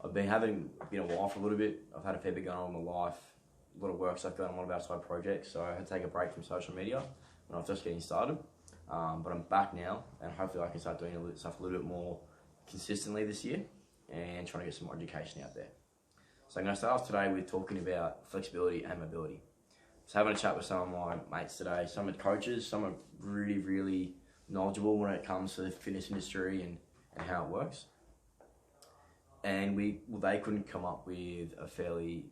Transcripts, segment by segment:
I've been having a while for a little bit. I've had a fair bit going on in my life, a lot of work stuff going on, a lot of outside projects, so I had to take a break from social media when I was just getting started. But I'm back now, and hopefully I can start doing stuff a little bit more consistently this year and trying to get some more education out there. So I'm going to start off today with talking about flexibility and mobility. So having a chat with some of my mates today. Some are coaches, some are really, really knowledgeable when it comes to the fitness industry and how it works. And they couldn't come up with a fairly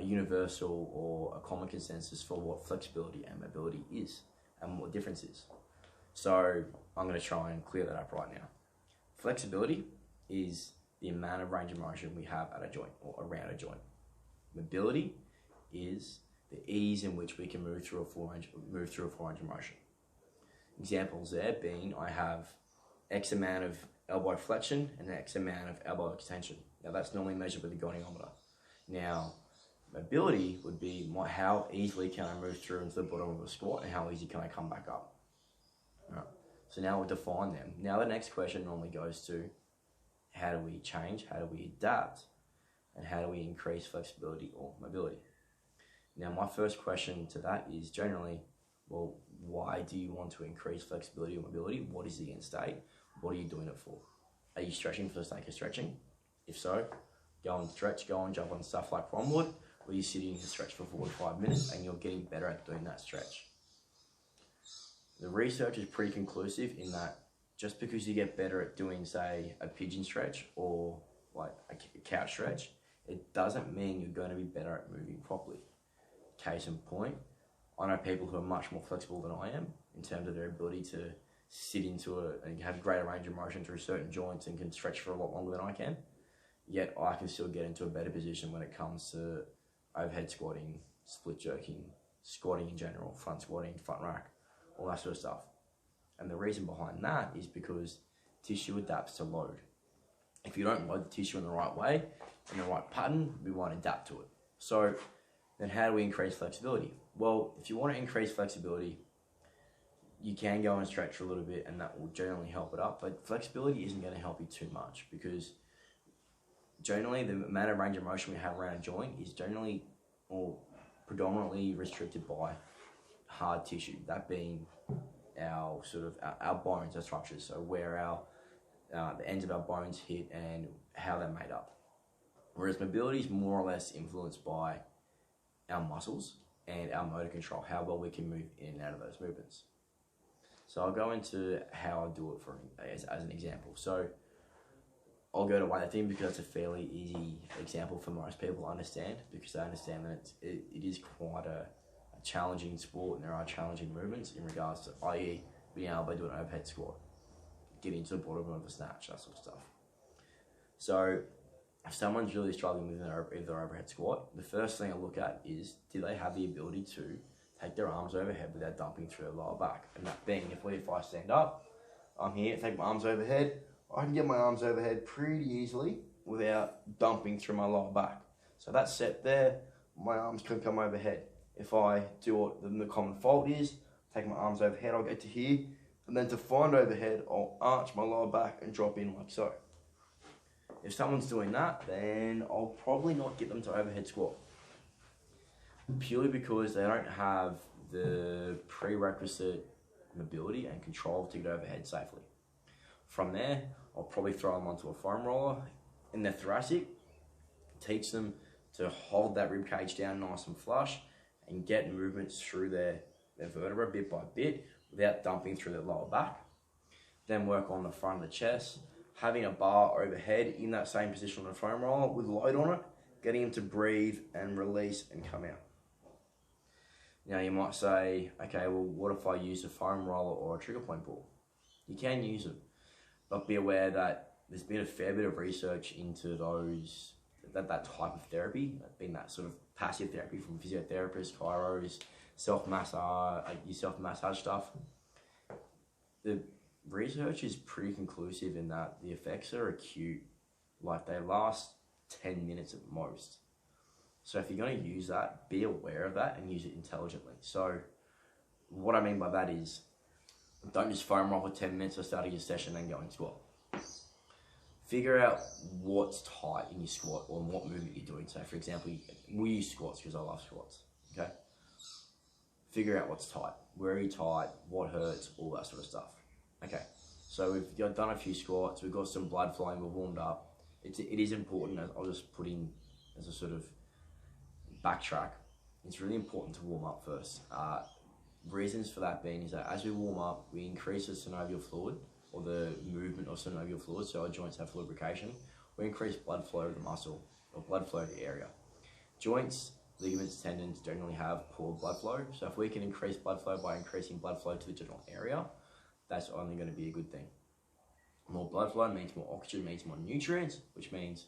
universal or a common consensus for what flexibility and mobility is and what the difference is. So I'm going to try and clear that up right now. Flexibility is the amount of range of motion we have at a joint or around a joint. Mobility is the ease in which we can move through a full range of motion. Examples there being I have X amount of elbow flexion and X amount of elbow extension. Now that's normally measured with a goniometer. Now mobility would be how easily can I move through into the bottom of a squat and how easy can I come back up. All right. So now we'll define them. Now the next question normally goes to how do we change, how do we adapt, and how do we increase flexibility or mobility? Now my first question to that is generally, well, why do you want to increase flexibility or mobility? What is the end state? What are you doing it for? Are you stretching for the sake of stretching? If so, go and stretch, go and jump on stuff like Romwood, where you're sitting to stretch for 45 minutes and you're getting better at doing that stretch. The research is pretty conclusive in that just because you get better at doing, say, a pigeon stretch or like a couch stretch, it doesn't mean you're going to be better at moving properly. Case in point, I know people who are much more flexible than I am in terms of their ability to sit into and have greater range of motion through certain joints and can stretch for a lot longer than I can. Yet I can still get into a better position when it comes to overhead squatting, split jerking, squatting in general, front squatting, front rack, all that sort of stuff. And the reason behind that is because tissue adapts to load. If you don't load the tissue in the right way, in the right pattern, we won't adapt to it. So then how do we increase flexibility? Well, if you want to increase flexibility, you can go and stretch for a little bit and that will generally help it up, but flexibility isn't going to help you too much because generally the amount of range of motion we have around a joint is generally or predominantly restricted by hard tissue, that being our bones, our structures, so where the ends of our bones hit and how they're made up. Whereas mobility is more or less influenced by our muscles and our motor control, how well we can move in and out of those movements. So I'll go into how I do it as an example. So I'll go to weightlifting because it's a fairly easy example for most people to understand because they understand that it is quite a challenging sport and there are challenging movements in regards to, i.e. being able to do an overhead squat, getting to the bottom of a snatch, that sort of stuff. So if someone's really struggling with their overhead squat, the first thing I look at is, do they have the ability to take their arms overhead without dumping through their lower back? And that being, if I stand up, I'm here, take my arms overhead, I can get my arms overhead pretty easily without dumping through my lower back. So that's set there, my arms can come overhead. If I do what the common fault is, take my arms overhead, I'll get to here, and then to find overhead, I'll arch my lower back and drop in like so. If someone's doing that, then I'll probably not get them to overhead squat. Purely because they don't have the prerequisite mobility and control to get overhead safely. From there, I'll probably throw them onto a foam roller in their thoracic, teach them to hold that rib cage down nice and flush and get movements through their vertebra bit by bit without dumping through their lower back. Then work on the front of the chest, having a bar overhead in that same position on the foam roller with load on it, getting them to breathe and release and come out. Now you might say, okay, well, what if I use a foam roller or a trigger point ball? You can use them, but be aware that there's been a fair bit of research into that type of therapy, being that sort of passive therapy from physiotherapists, chiros, self-massage stuff. The research is pretty conclusive in that the effects are acute, like they last 10 minutes at most. So if you're going to use that, be aware of that and use it intelligently. So what I mean by that is, don't just foam roll for 10 minutes or start your session and go and squat. figure out what's tight in your squat or what movement you're doing. So for example, we use squats because I love squats, okay? Figure out what's tight. Where are you tight? What hurts? All that sort of stuff. Okay, so we've done a few squats. We've got some blood flowing. We've warmed up. It is important. I'll just put in as a sort of backtrack. It's really important to warm up first. Reasons for that being is that as we warm up, we increase the synovial fluid or the movement of synovial fluid, so our joints have lubrication. We increase blood flow to the muscle or blood flow to the area. Joints, ligaments, tendons generally have poor blood flow, so if we can increase blood flow by increasing blood flow to the general area, that's only going to be a good thing. More blood flow means more oxygen, means more nutrients, which means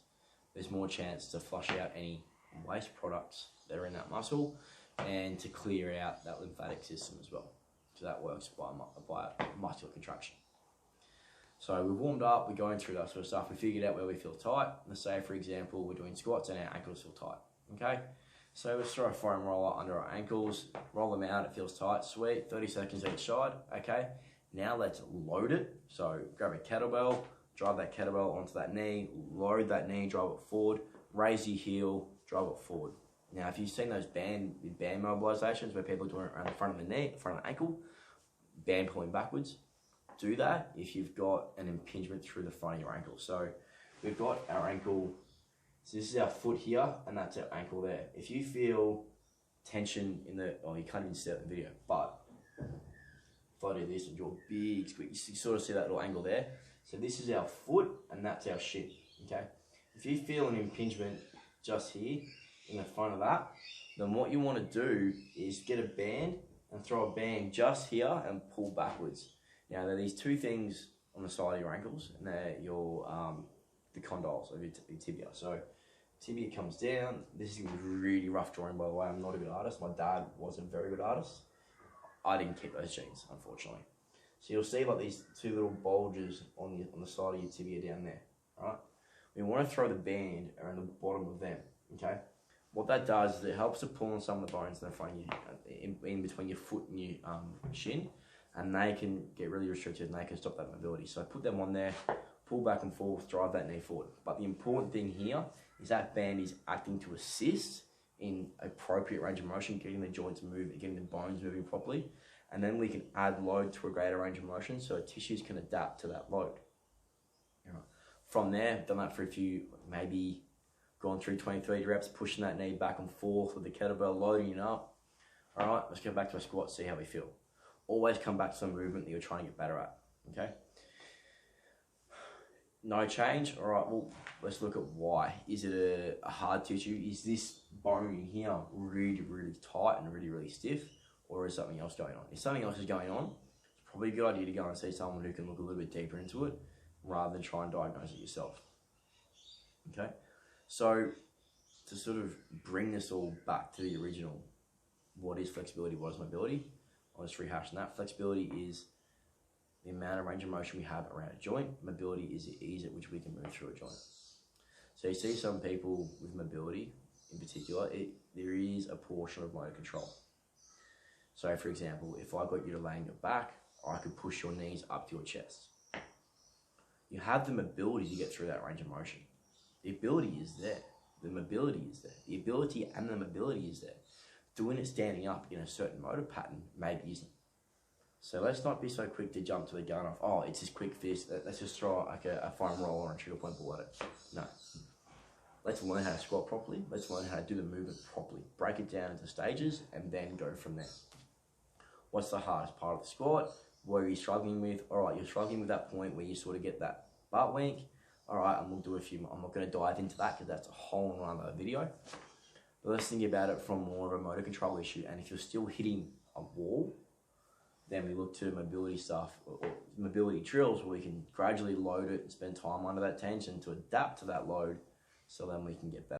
there's more chance to flush out any waste products that are in that muscle and to clear out that lymphatic system as well. So that works by muscular contraction. So we've warmed up, we're going through that sort of stuff. We figured out where we feel tight. Let's say, for example, we're doing squats and our ankles feel tight, okay? So let's throw a foam roller under our ankles, roll them out, it feels tight, sweet, 30 seconds each side, okay? Now let's load it. So grab a kettlebell, drive that kettlebell onto that knee, load that knee, drive it forward, raise your heel, drive it forward. Now, if you've seen those band mobilizations where people are doing it around the front of the knee, front of the ankle, band pulling backwards, do that if you've got an impingement through the front of your ankle. So we've got our ankle, so this is our foot here, and that's our ankle there. If you feel tension in the, oh, you can't even see it in the video, but if I do this and draw a big squeeze, you sort of see that little angle there. So this is our foot, and that's our shin, okay? If you feel an impingement just here, in the front of that, then what you want to do is get a band and throw a band just here and pull backwards. Now, there are these two things on the side of your ankles, and they're your the condyles of your tibia. So tibia comes down. This is going to be really rough drawing, by the way. I'm not a good artist. My dad was a very good artist. I didn't keep those genes, unfortunately. So you'll see like these two little bulges on the side of your tibia down there, right? We want to throw the band around the bottom of them, okay? What that does is it helps to pull on some of the bones in the front of you, in between your foot and your shin, and they can get really restricted and they can stop that mobility. So put them on there, pull back and forth, drive that knee forward. But the important thing here is that band is acting to assist in appropriate range of motion, getting the joints moving, getting the bones moving properly, and then we can add load to a greater range of motion so tissues can adapt to that load. From there, done that for a few, maybe gone through 23 reps, pushing that knee back and forth with the kettlebell, loading it up. All right, let's go back to a squat, see how we feel. Always come back to the movement that you're trying to get better at, okay? No change, all right, well, let's look at why. Is it a hard tissue? Is this bone in here really, really tight and really, really stiff? Or is something else going on? If something else is going on, it's probably a good idea to go and see someone who can look a little bit deeper into it rather than try and diagnose it yourself, okay? So to sort of bring this all back to the original, what is flexibility, what is mobility? I'll just rehash that. Flexibility is the amount of range of motion we have around a joint. Mobility is the ease at which we can move through a joint. So you see some people with mobility in particular, there is a portion of motor control. So for example, if I got you to lay on your back, I could push your knees up to your chest. You have the mobility to get through that range of motion. The ability is there. The mobility is there. The ability and the mobility is there. Doing it standing up in a certain motor pattern maybe isn't. So let's not be so quick to jump to the gun of, oh, it's just quick fist. Let's just throw like a foam roller and trigger point ball at it. No. Let's learn how to squat properly. Let's learn how to do the movement properly. Break it down into stages and then go from there. What's the hardest part of the squat? What are you struggling with? All right, you're struggling with that point where you sort of get that butt wink. All right, and we'll do a few more. I'm not going to dive into that because that's a whole other video. But let's think about it from more of a motor control issue. And if you're still hitting a wall, then we look to mobility stuff or mobility drills where we can gradually load it and spend time under that tension to adapt to that load so then we can get better.